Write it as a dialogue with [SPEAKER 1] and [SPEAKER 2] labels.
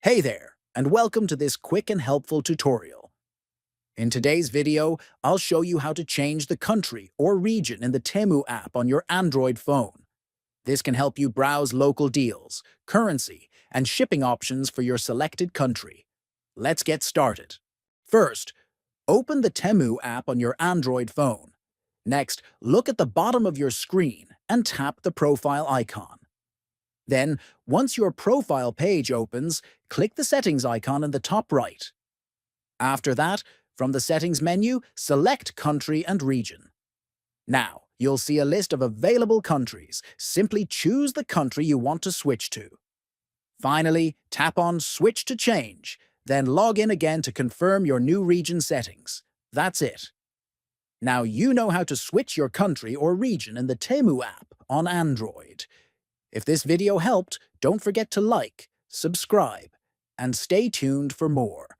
[SPEAKER 1] Hey there, and welcome to this quick and helpful tutorial. In today's video, I'll show you how to change the country or region in the Temu app on your Android phone. This can help you browse local deals, currency, and shipping options for your selected country. Let's get started. First, open the Temu app on your Android phone. Next, look at the bottom of your screen and tap the profile icon. Then, once your profile page opens, click the settings icon in the top right. After that, from the settings menu, select country and region. Now, you'll see a list of available countries. Simply choose the country you want to switch to. Finally, tap on Switch to Change, then log in again to confirm your new region settings. That's it. Now you know how to switch your country or region in the Temu app on Android. If this video helped, don't forget to like, subscribe, and stay tuned for more.